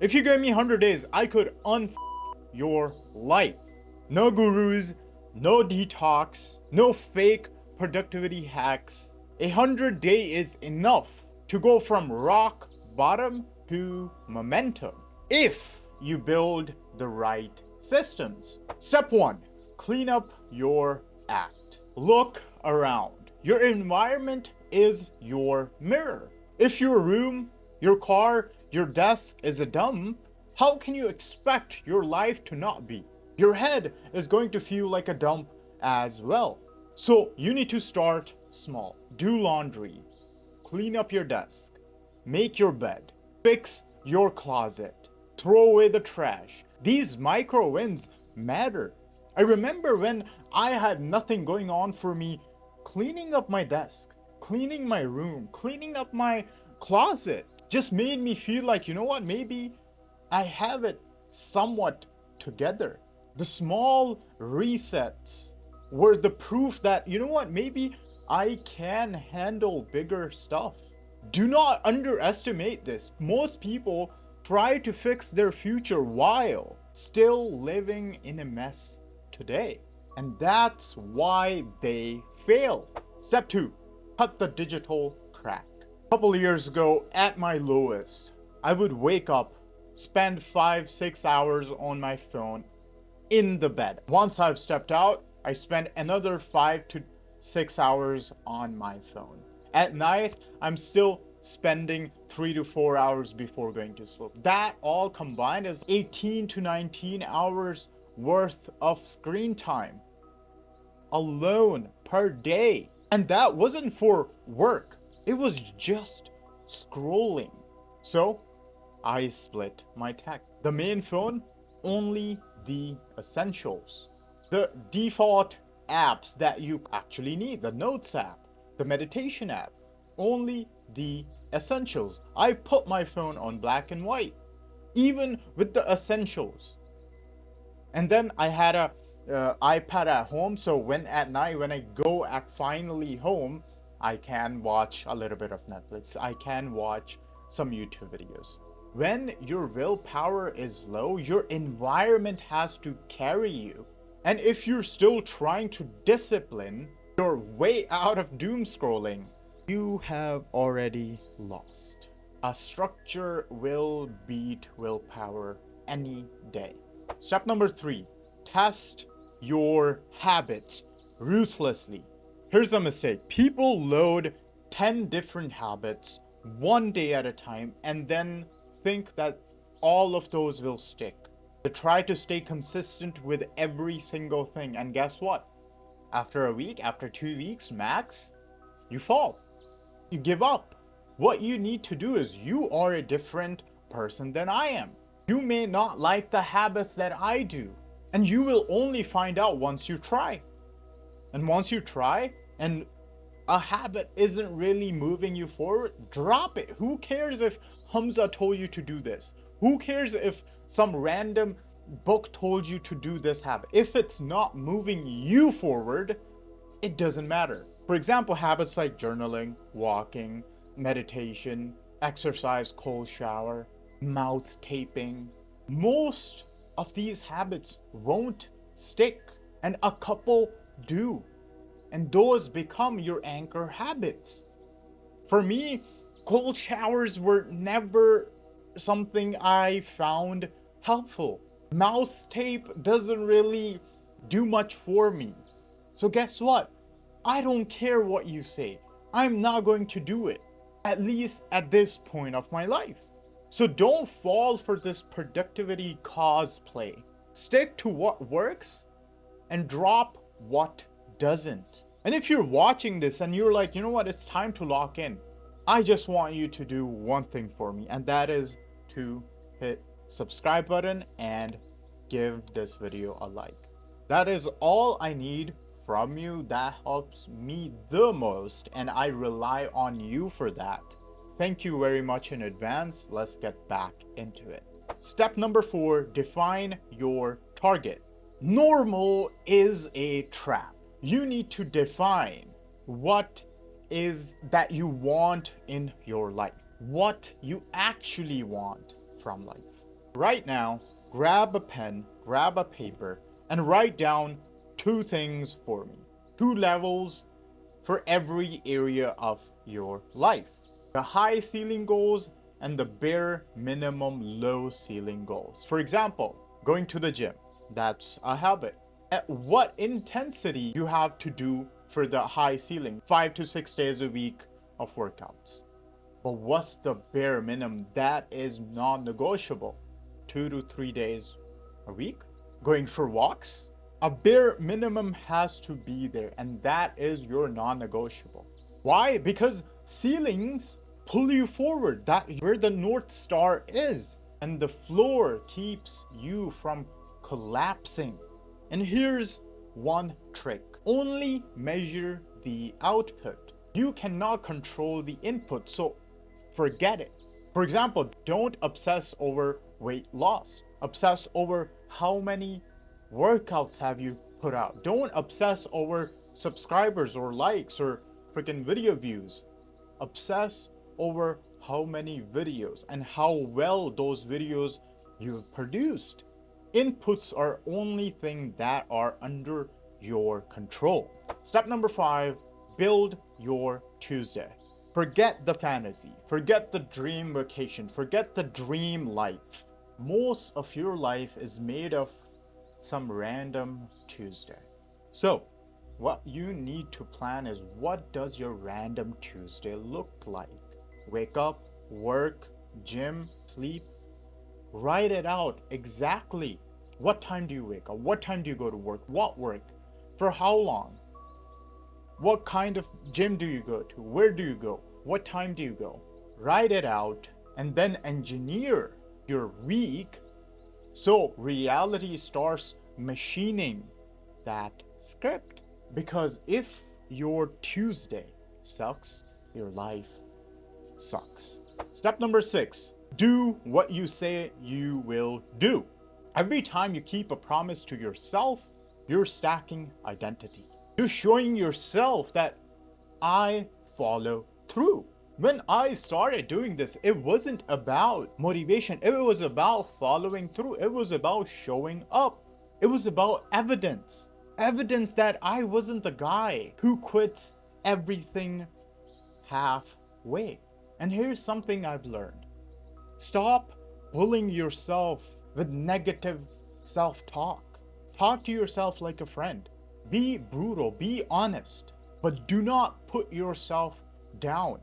If you gave me 100 days, I could your life. No gurus, no detox, no fake productivity hacks. 100 day is enough to go from rock bottom to momentum if you build the right systems. Step 1, clean up your act. Look around. Your environment is your mirror. If your room, your car, your desk is a dump, how can you expect your life to not be? Your head is going to feel like a dump as well. So you need to start small. Do laundry, clean up your desk, make your bed, fix your closet, throw away the trash. These micro wins matter. I remember when I had nothing going on for me, cleaning up my desk, cleaning my room, cleaning up my closet just made me feel like, you know what, maybe I have it somewhat together. The small resets were the proof that, you know what, maybe I can handle bigger stuff. Do not underestimate this. Most people try to fix their future while still living in a mess today. And that's why they fail. Step 2, cut the digital crack. A couple of years ago, at my lowest, I would wake up, spend 5-6 hours on my phone in the bed. Once I've stepped out, I spend another 5 to 6 hours on my phone. At night, I'm still spending 3 to 4 hours before going to sleep. That all combined is 18 to 19 hours worth of screen time alone per day. And that wasn't for work. It was just scrolling. So I split my tech. The main phone, only the essentials. The default apps that you actually need, the Notes app, the meditation app, only the essentials. I put my phone on black and white, even with the essentials. And then I had a iPad at home, so when at night, when I go at finally home, I can watch a little bit of Netflix. I can watch some YouTube videos. When your willpower is low, your environment has to carry you. And if you're still trying to discipline your way out of doom scrolling, you have already lost. A structure will beat willpower any day. Step number 3, test your habits ruthlessly. Here's a mistake. People load 10 different habits one day at a time and then think that all of those will stick. They try to stay consistent with every single thing, and guess what? After a week, after 2 weeks max, you fall. You give up. What you need to do is, you are a different person than I am. You may not like the habits that I do, and you will only find out once you try. And once you try and a habit isn't really moving you forward, drop it. Who cares if Hamza told you to do this? Who cares if some random book told you to do this habit? If it's not moving you forward, it doesn't matter. For example, habits like journaling, walking, meditation, exercise, cold shower, mouth taping. Most of these habits won't stick, and a couple do. And those become your anchor habits. For me, cold showers were never something I found helpful. Mouth tape doesn't really do much for me. So guess what? I don't care what you say. I'm not going to do it, at least at this point of my life. So don't fall for this productivity cosplay. Stick to what works and drop what doesn't. And if you're watching this and you're like, you know what, it's time to lock in, I just want you to do one thing for me, and that is to hit subscribe button and give this video a like. That is all I need from you. That helps me the most, and I rely on you for that. Thank you very much in advance. Let's get back into it. Step number 4, define your target. Normal is a trap. You need to define what is that you want in your life, what you actually want from life. Right now, grab a pen, grab a paper, and write down two things for me. Two levels for every area of your life. The high ceiling goals and the bare minimum low ceiling goals. For example, going to the gym. That's a habit. At what intensity you have to do for the high ceiling? 5 to 6 days a week of workouts. But what's the bare minimum? That is non-negotiable. 2 to 3 days a week? Going for walks? A bare minimum has to be there, and that is your non-negotiable. Why? Because ceilings pull you forward. That's where the North Star is. And the floor keeps you from collapsing. And here's one trick. Only measure the output. You cannot control the input, so forget it. For example, don't obsess over weight loss. Obsess over how many workouts have you put out. Don't obsess over subscribers or likes or freaking video views. Obsess over how many videos and how well those videos you've produced. Inputs are only thing that are under your control. Step number 5, build your Tuesday. Forget the fantasy, forget the dream vacation, forget the dream life. Most of your life is made of some random Tuesday. So, what you need to plan is, what does your random Tuesday look like? Wake up, work, gym, sleep. Write it out exactly. What time do you wake up? What time do you go to work? What work? For how long? What kind of gym do you go to? Where do you go? What time do you go? Write it out and then engineer your week so reality starts machining that script. Because if your Tuesday sucks, your life sucks. Step number 6, do what you say you will do. Every time you keep a promise to yourself, you're stacking identity. You're showing yourself that I follow through. When I started doing this, it wasn't about motivation. It was about following through. It was about showing up. It was about evidence. Evidence that I wasn't the guy who quits everything halfway. And here's something I've learned. Stop bullying yourself with negative self-talk. Talk to yourself like a friend. Be brutal, be honest, but do not put yourself down.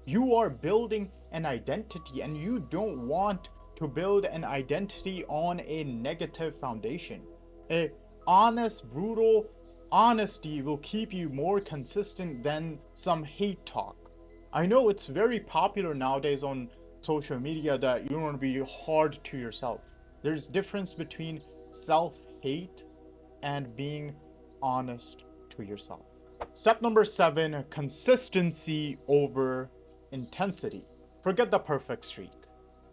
You are building an identity and you don't want to build an identity on a negative foundation. A honest, brutal honesty will keep you more consistent than some hate talk. I know it's very popular nowadays on social media that you want to be hard to yourself. There's difference between self-hate and being honest to yourself. Step number 7, consistency over intensity. Forget the perfect streak.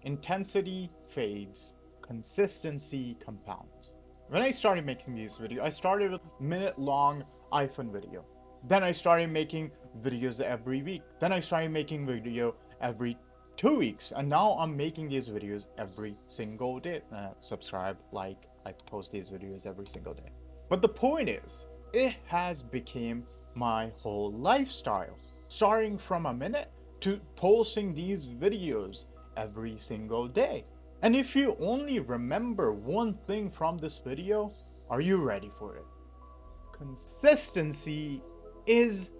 Intensity fades, consistency compounds. When I started making these videos, I started with minute-long iPhone video. Then I started making videos every week. Then I started making video every 2 weeks. And now I'm making these videos every single day. Subscribe, like, I post these videos every single day. But the point is, it has become my whole lifestyle. Starting from a minute to posting these videos every single day. And if you only remember one thing from this video, are you ready for it? Consistency is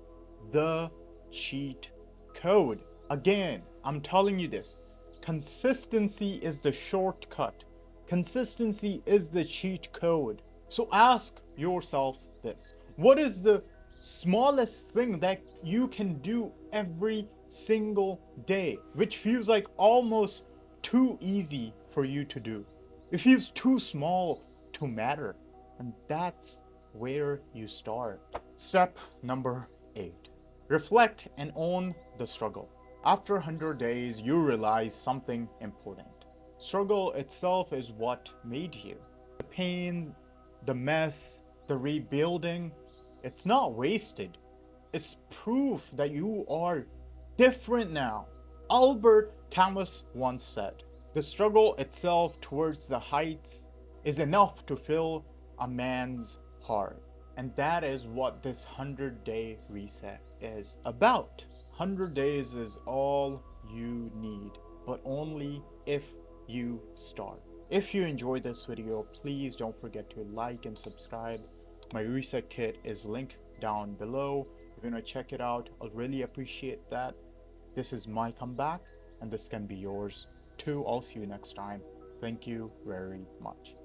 the cheat code. Again, I'm telling you this. Consistency is the shortcut. Consistency is the cheat code. So ask yourself this. What is the smallest thing that you can do every single day, which feels like almost too easy for you to do? It feels too small to matter. And that's where you start. Step number 8. Reflect and own the struggle. After 100 days, you realize something important. Struggle itself is what made you. The pain, the mess, the rebuilding, it's not wasted. It's proof that you are different now. Albert Camus once said, The struggle itself towards the heights is enough to fill a man's heart. And that is what this 100-day reset is about. 100 days is all you need, but only if you start. If you enjoyed this video, please don't forget to like and subscribe. My reset kit is linked down below. If you're gonna check it out, I'll really appreciate that. This is my comeback, and this can be yours too. I'll see you next time. Thank you very much.